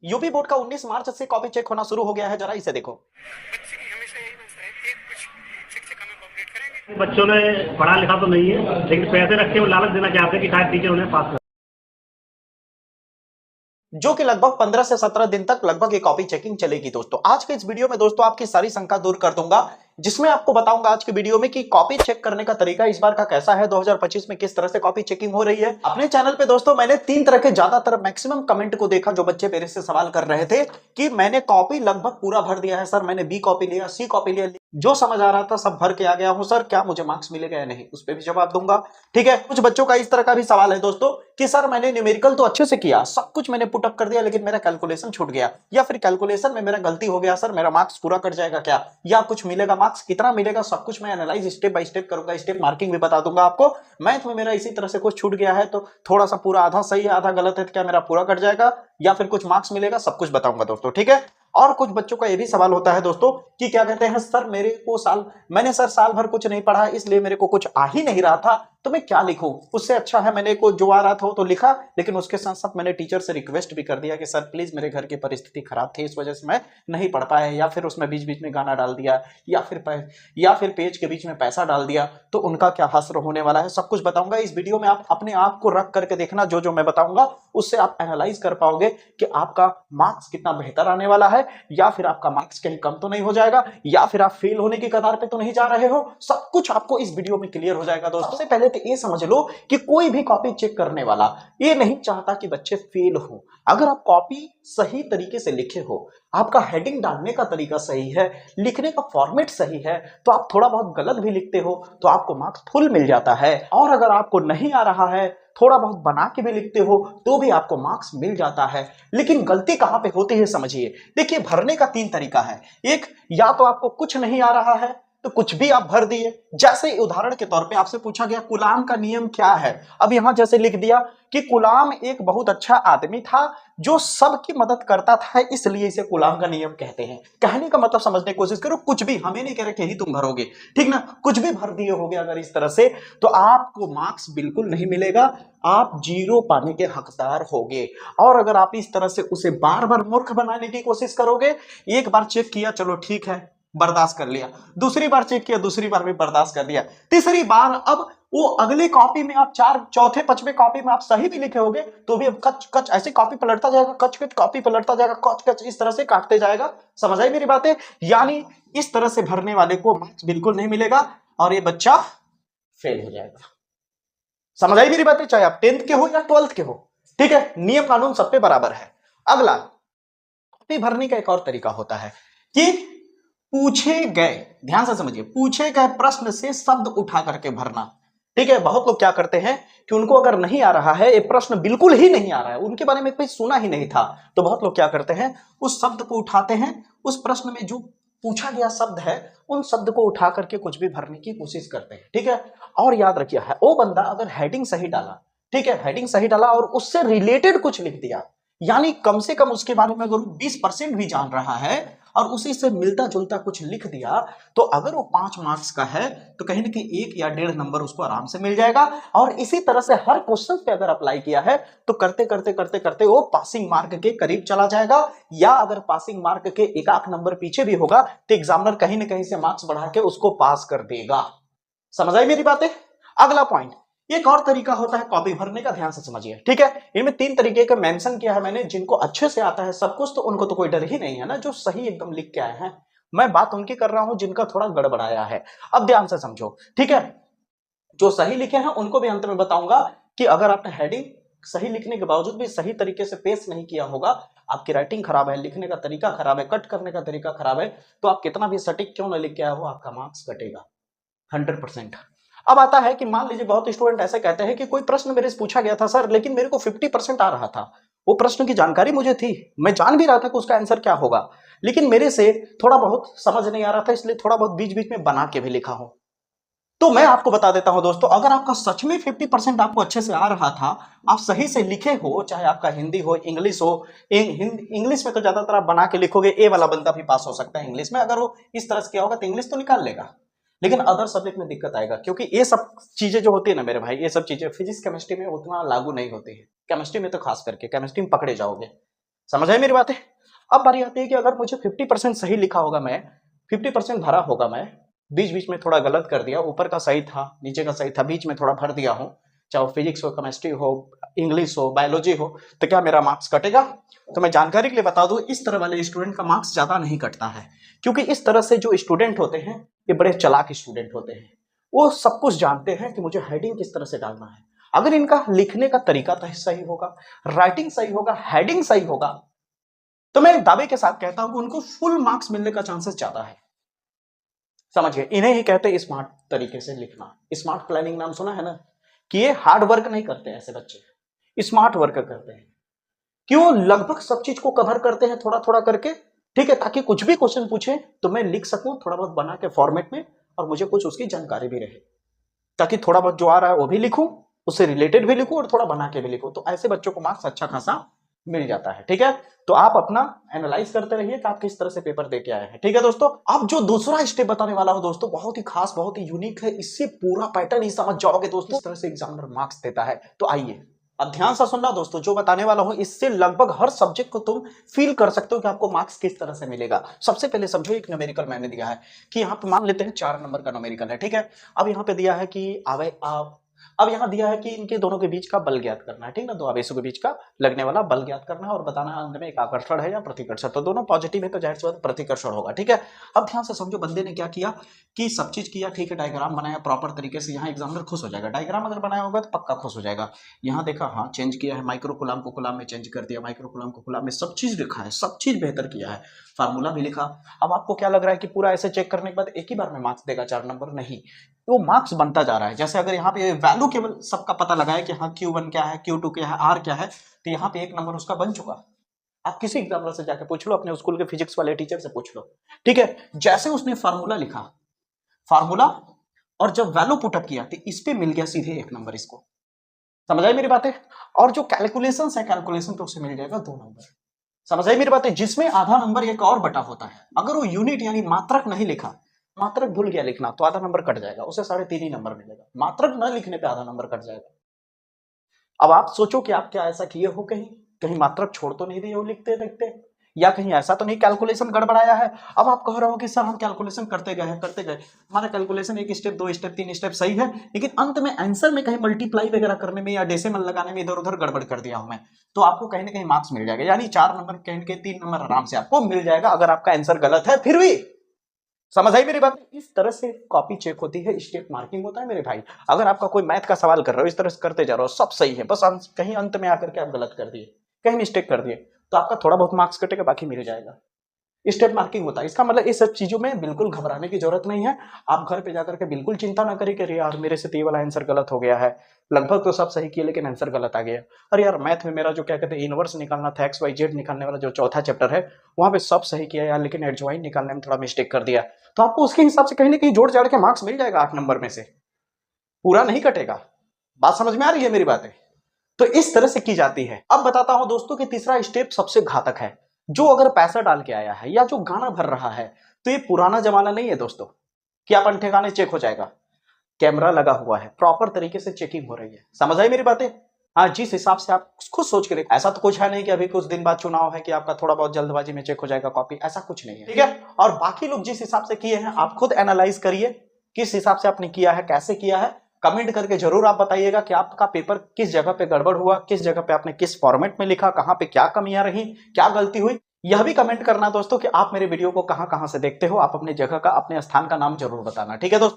UP board का 19 मार्च से copy check होना शुरू हो गया है, जरा इसे देखो। बच्चे की हमेशा यही मनसा है कि कुछ शिक्षक हमें कॉपरेट करेंगे। बच्चों ने पढ़ा लिखा तो नहीं है, लेकिन पैसे रख के वो लालच देना चाहते हैं कि शायद टीचर उन्हें पास कर। जो कि लगभग 15 से 17 दिन तक लगभग ये कॉपी चेकिंग चलेगी दोस्तों। आज के इस वीडियो में दोस्तों आपकी सारी शंका दूर कर दूंगा, जिसमें आपको बताऊंगा आज के वीडियो में कि कॉपी चेक करने का तरीका इस बार का कैसा है, 2025 में किस तरह से कॉपी चेकिंग हो रही है। अपने चैनल पे दोस्तों मैंने 3 तरह के ज्यादातर मैक्सिमम कमेंट को देखा, जो बच्चे मेरे से सवाल कर रहे थे कि मैंने कॉपी लगभग पूरा भर दिया है सर, मैंने बी कॉपी लिया, सी कॉपी लिया, जो समझ आ रहा था सब भर के आ गया हूं सर, क्या मुझे मार्क्स मिलेगा या नहीं, उस पर भी जवाब दूंगा। ठीक है, कुछ बच्चों का इस तरह का भी सवाल है दोस्तों कि सर मैंने न्यूमेरिकल तो अच्छे से किया, सब कुछ मैंने पुट अप कर दिया, लेकिन मेरा कैलकुलेशन छूट गया, या फिर कैलकुलेशन में मेरा गलती हो गया सर, मेरा मार्क्स पूरा कट जाएगा क्या, या कुछ मिलेगा, मार्क्स कितना मिलेगा, सब कुछ मैं एनालाइज स्टेप बाय स्टेप करूंगा, स्टेप मार्किंग भी बता दूंगा आपको। मैथ में मेरा इसी तरह से कुछ छूट गया है तो थोड़ा सा पूरा आधा सही है आधा गलत है, तो क्या मेरा पूरा कट जाएगा या फिर कुछ मार्क्स मिलेगा, सब कुछ बताऊंगा दोस्तों। ठीक है, और कुछ बच्चों का यह भी सवाल होता है दोस्तों कि क्या कहते हैं सर मेरे को मैंने सर साल भर कुछ नहीं पढ़ा, इसलिए मेरे को कुछ आ ही नहीं रहा था, तो मैं क्या लिखूं, उससे अच्छा है मैंने को जो आ रहा था वो तो लिखा, लेकिन उसके साथ साथ मैंने टीचर से रिक्वेस्ट भी कर दिया कि सर प्लीज मेरे घर की परिस्थिति खराब थी, इस वजह से मैं नहीं पढ़ पाया, या फिर उसमें बीच बीच में गाना डाल दिया, या फिर पेज के बीच में पैसा डाल दिया, तो उनका क्या हश्र होने वाला है, सब कुछ बताऊंगा इस वीडियो में। आप अपने आप को रख करके देखना, जो जो मैं बताऊंगा उससे आप एनालाइज कर पाओगे कि आपका मार्क्स कितना बेहतर आने वाला है, या फिर आपका मार्क्स कहीं कम तो नहीं हो जाएगा, या फिर आप फेल होने की कतार पे तो नहीं जा रहे हो, सब कुछ आपको इस वीडियो में क्लियर हो जाएगा दोस्तों। सबसे पहले तो ये समझ लो कि कोई भी कॉपी चेक करने वाला ये नहीं चाहता कि बच्चे फेल हो। अगर आप कॉपी सही तरीके से लिखे हो, आपका हेडिंग डालने का तरीका सही है, लिखने का फॉर्मेट सही है, तो आप थोड़ा बहुत गलत भी लिखते हो तो आपको मार्क्स फुल मिल जाता है। और अगर आपको नहीं आ रहा है, थोड़ा बहुत बना के भी लिखते हो तो भी आपको मार्क्स मिल जाता है। लेकिन गलती कहां पे होती है समझिए। देखिए, भरने का 3 तरीका है। एक, या तो आपको कुछ नहीं आ रहा है तो कुछ भी आप भर दिए, जैसे उदाहरण के तौर पे आपसे पूछा गया कुलाम का नियम क्या है, अब यहां जैसे लिख दिया कि कुलाम एक बहुत अच्छा आदमी था जो सबकी मदद करता था, इसलिए इसे गुलाम का नियम कहते हैं। कहने का मतलब समझने की कोशिश करो, कुछ भी, हमें नहीं कह रहे कि यही तुम भरोगे, ठीक ना, कुछ भी भर दिए होगे अगर इस तरह से, तो आपको मार्क्स बिल्कुल नहीं मिलेगा, आप जीरो पाने के हकदार होगे। और अगर आप इस तरह से उसे बार बार मूर्ख बनाने की कोशिश करोगे, एक बार चेक किया चलो ठीक है बर्दाश्त कर लिया, दूसरी बार चेक किया दूसरी बार भी बर्दाश्त कर लिया, तीसरी बार अब वो अगले कॉपी में आप चौथे पांचवें कॉपी में आप सही भी लिखे होगे तो भी अब कच कच ऐसे कॉपी पलटता जाएगा, कच कच कॉपी पलटता जाएगा, कच कच इस तरह से काटते जाएगा। समझ आई मेरी बातें? यानी इस तरह से भरने वाले को मार्क्स बिल्कुल नहीं मिलेगा और ये बच्चा फेल हो जाएगा। समझ आई मेरी बातें? चाहे आप 10th के हो या 12th के हो, ठीक है, नियम कानून सब पे बराबर है। अगला, कॉपी भरने का एक और तरीका होता है कि पूछे गए, ध्यान से समझिए, पूछे गए प्रश्न से शब्द उठा करके भरना। ठीक है, बहुत लोग क्या करते हैं कि उनको अगर नहीं आ रहा है, ये प्रश्न बिल्कुल ही नहीं आ रहा है, उनके बारे में कोई सुना ही नहीं था, तो बहुत लोग क्या करते हैं उस शब्द को उठाते हैं, उस प्रश्न में जो पूछा गया शब्द है उन शब्द को उठा करके कुछ भी भरने की कोशिश करते हैं। ठीक है, और याद रखिए है वो बंदा अगर हेडिंग सही डाला, ठीक है, हेडिंग सही डाला और उससे रिलेटेड कुछ लिख दिया, यानी कम से कम उसके बारे में अगर 20% भी जान रहा है और उसी से मिलता जुलता कुछ लिख दिया, तो अगर वो 5 मार्क्स का है तो कहीं ना कहीं 1 या 1.5 नंबर उसको आराम से मिल जाएगा। और इसी तरह से हर क्वेश्चन पे अगर अप्लाई किया है तो करते करते करते करते वो पासिंग मार्क के करीब चला जाएगा, या अगर पासिंग मार्क के 1 नंबर पीछे भी होगा तो एग्जामिनर कहीं ना कहीं से मार्क्स बढ़ा के उसको पास कर देगा। समझ आई मेरी बातें? अगला पॉइंट, एक और तरीका होता है कॉपी भरने का, ध्यान से समझिए। ठीक है, इनमें 3 तरीके का मेंशन किया है मैंने, जिनको अच्छे से आता है सब कुछ तो उनको तो कोई डर ही नहीं है ना, जो सही एकदम लिख के आए हैं। मैं बात उनकी कर रहा हूं जिनका थोड़ा गड़बड़ाया है। अब ध्यान से समझो, ठीक है, जो सही लिखे हैं उनको भी अंत में बताऊंगा कि अगर आपने हेडिंग सही लिखने के बावजूद भी सही तरीके से पेश नहीं किया होगा, आपकी राइटिंग खराब है, लिखने का तरीका खराब है, कट करने का तरीका खराब है, तो आप कितना भी सटीक क्यों ना लिख के आए हो, आपका मार्क्स कटेगा 100%। अब आता है कि मान लीजिए बहुत स्टूडेंट ऐसे कहते हैं कि कोई प्रश्न मेरे से पूछा गया था सर, लेकिन मेरे को 50% आ रहा था, वो प्रश्न की जानकारी मुझे थी, मैं जान भी रहा था कि उसका आंसर क्या होगा, लेकिन मेरे से थोड़ा बहुत समझ नहीं आ रहा था, इसलिए थोड़ा बहुत बीच बीच में बना के भी लिखा हूं। तो मैं आपको बता देता हूं दोस्तों, अगर आपका सच में 50% आपको अच्छे से आ रहा था, आप सही से लिखे हो, चाहे आपका हिंदी हो इंग्लिश हो, इंग्लिश में तो ज्यादातर आप बना के लिखोगे, ए वाला बंदा भी पास हो सकता है इंग्लिश में, अगर वो इस तरह से किया होगा तो इंग्लिश तो निकाल लेगा, लेकिन अदर सब्जेक्ट में दिक्कत आएगा, क्योंकि ये सब चीजें जो होती है ना मेरे भाई, ये सब चीजें फिजिक्स केमिस्ट्री में उतना लागू नहीं होती है, केमिस्ट्री में तो खास करके केमिस्ट्री में पकड़े जाओगे। समझ आए मेरी बातें। अब बारी आती है कि अगर मुझे 50% सही लिखा होगा, मैं 50% भरा होगा, मैं बीच बीच में थोड़ा गलत कर दिया, ऊपर का सही था, नीचे का सही था, बीच में थोड़ा भर दिया हूं, चाहे वो फिजिक्स हो, केमिस्ट्री हो, इंग्लिश हो, बायोलॉजी हो, तो क्या मेरा मार्क्स कटेगा? तो मैं जानकारी के लिए बता दूं, इस तरह वाले स्टूडेंट का मार्क्स ज्यादा नहीं कटता है, क्योंकि इस तरह से जो स्टूडेंट होते हैं ये बड़े चालाक स्टूडेंट होते हैं। वो सब कुछ जानते हैं कि मुझे हेडिंग किस तरह से डालना है। अगर इनका लिखने का तरीका सही होगा, राइटिंग सही होगा, हेडिंग सही होगा, तो मैं दावे के साथ कहता हूं कि उनको फुल मार्क्स मिलने का चांसेस ज्यादा है। समझिए, इन्हें ही कहते हैं स्मार्ट तरीके से लिखना। स्मार्ट प्लानिंग नाम सुना है ना, कि ये हार्ड वर्क नहीं करते ऐसे बच्चे, स्मार्ट वर्क करते हैं। क्यों? लगभग सब चीज को कवर करते हैं थोड़ा थोड़ा करके, ठीक है, ताकि कुछ भी क्वेश्चन पूछे तो मैं लिख सकूं थोड़ा बहुत बना के फॉर्मेट में, और मुझे कुछ उसकी जानकारी भी रहे, ताकि थोड़ा बहुत जो आ रहा है वो भी लिखूं, उससे रिलेटेड भी लिखूं और थोड़ा बना के भी लिखूं। तो ऐसे बच्चों को मार्क्स अच्छा खासा मिल जाता है। ठीक है, तो आप अपना एनालाइज करते रहिए कि आप किस तरह से पेपर देके आए हैं। ठीक है दोस्तों, अब जो दूसरा स्टेप बताने वाला हूं दोस्तों, बहुत ही खास, बहुत ही यूनिक है। इससे पूरा पैटर्न ही समझ जाओगे दोस्तों, इस तरह से एग्जामिनर मार्क्स देता है। तो आइए अब ध्यान से सुनना दोस्तों, जो बताने वाला हूं इससे लगभग हर सब्जेक्ट को तुम फील कर सकते हो कि आपको मार्क्स किस तरह से मिलेगा। सबसे पहले समझो, एक न्यूमेरिकल मैंने दिया है कि यहाँ पे मान लेते हैं 4 नंबर का न्यूमेरिकल है। ठीक है, अब यहाँ पे दिया है कि अब यहाँ दिया है कि इनके दोनों के बीच का बल ज्ञात करना है। ठीक ना, दो आवेशों के बीच का लगने वाला बल ज्ञात करना है और बताना है अंत में एक आकर्षण है या प्रतिकर्षण। तो दोनों पॉजिटिव है तो जाहिर सी बात प्रतिकर्षण होगा। ठीक है, अब ध्यान से समझो, बंदे ने क्या किया कि सब चीज किया, ठीक है, डायग्राम बनाया प्रॉपर तरीके से। यहाँ एग्जामिनर खुश हो जाएगा, डायग्राम अगर बनाया होगा तो पक्का खुश हो जाएगा। यहाँ देखा, हाँ चेंज किया है, माइक्रो कूलाम को कूलाम में चेंज कर दिया, माइक्रो कूलाम को कूलाम में, सब चीज लिखा है, सब चीज बेहतर किया है, फार्मूला भी लिखा। अब आपको क्या लग रहा है कि पूरा ऐसे चेक करने के बाद एक ही बार में मार्क्स देगा 4 नंबर? नहीं, वो मार्क्स बनता जा रहा है। जैसे अगर यहाँ पे वैल्यू केवल सबका पता लगा है कि हाँ Q1 क्या है, Q2 क्या है, R क्या है, तो यहाँ पे 1 नंबर उसका बन चुका। आप किसी एग्जामिनर से जाके पूछ लो, अपने स्कूल के फिजिक्स वाले टीचर से पूछ लो। ठीक है, जैसे उसने फार्मूला लिखा, फार्मूला और जब वैल्यू पुटअप किया तो इस पे मिल गया सीधे 1 नंबर। इसको समझ आई मेरी बातें? और जो कैलकुलेशन है, कैलकुलेशन तो उसे मिल जाएगा 2 नंबर। समझ आई मेरी बातें? जिसमें आधा नंबर एक और बटा होता है। अगर वो यूनिट यानी मात्रक नहीं लिखा, मात्रक भूल गया लिखना, तो आधा नंबर कट जाएगा, उसे 3.5 ही नंबर मिलेगा। मात्रक न लिखने पे आधा नंबर कट जाएगा। अब आप सोचो कि आप क्या ऐसा किए हो, कहीं कहीं मात्रक छोड़ तो नहीं दिए हो लिखते देखते, या कहीं ऐसा तो नहीं कैलकुलेशन गड़बड़ाया है? अब आप कह रहे हो कि सर हम कैलकुलेशन करते गए, हमारा कैलकुलेशन 1 स्टेप 2 स्टेप 3 स्टेप सही है, लेकिन अंत में आंसर में कहीं मल्टीप्लाई वगैरह करने में या डेसिमल लगाने में इधर उधर गड़बड़ कर दिया हूं मैं, तो आपको कहीं ना कहीं मार्क्स मिल जाएगा। यानी 4 नंबर कहीं के 3 नंबर आराम से आपको मिल जाएगा, अगर आपका आंसर गलत है फिर भी। समझ आई मेरी बात? इस तरह से कॉपी चेक होती है, स्टेप मार्किंग होता है मेरे भाई। अगर आपका कोई मैथ का सवाल कर रहे हो, इस तरह से करते जा रहे हो, सब सही है, बस कहीं अंत में आकर के आप गलत कर दिए, कहीं मिस्टेक कर दिए, तो आपका थोड़ा बहुत मार्क्स कटेगा, बाकी मिल जाएगा। स्टेप मार्किंग होता है। इसका मतलब इस सब चीजों में बिल्कुल घबराने की जरूरत नहीं है। आप घर पे जाकर के बिल्कुल चिंता ना करें कि अरे यार मेरे से तो ये वाला आंसर गलत हो गया है, लगभग तो सब सही किया लेकिन आंसर गलत आ गया। अरे यार मैथ में मेरा जो क्या कहते हैं इनवर्स निकालना था, एक्स वाई जेड निकालने वाला जो चौथा चैप्टर है, वहां पे सब सही किया यार, लेकिन एडजॉइन निकालने में थोड़ा मिस्टेक कर दिया। तो आपको उसके हिसाब से कहीं ना कहीं जोड़ जाड़ के मार्क्स मिल जाएगा 8 नंबर में से, पूरा नहीं कटेगा। बात समझ में आ रही है मेरी बातें? तो इस तरह से की जाती है। अब बताता हूं दोस्तों कि तीसरा स्टेप सबसे घातक है। जो अगर पैसा डाल के आया है या जो गाना भर रहा है, तो ये पुराना जमाना नहीं है दोस्तों कि आप अंठे गाने चेक हो जाएगा। कैमरा लगा हुआ है, प्रॉपर तरीके से चेकिंग हो रही है। समझ आई मेरी बातें? हाँ, जिस हिसाब से आप खुद सोच के देखो, ऐसा तो कुछ है नहीं कि अभी कुछ दिन बाद चुनाव है कि आपका थोड़ा बहुत जल्दबाजी में चेक हो जाएगा कॉपी, ऐसा कुछ नहीं है। ठीक है, और बाकी लोग जिस हिसाब से किए हैं आप खुद एनालाइज करिए, किस हिसाब से आपने किया है, कैसे किया है। कमेंट करके जरूर आप बताइएगा कि आपका पेपर किस जगह पे गड़बड़ हुआ, किस जगह पे आपने किस फॉर्मेट में लिखा, कहां पे क्या कमियां रही, क्या गलती हुई। यह भी कमेंट करना दोस्तों कि आप मेरे वीडियो को कहां कहां से देखते हो। आप अपने जगह का, अपने स्थान का नाम जरूर बताना। ठीक है दोस्तों।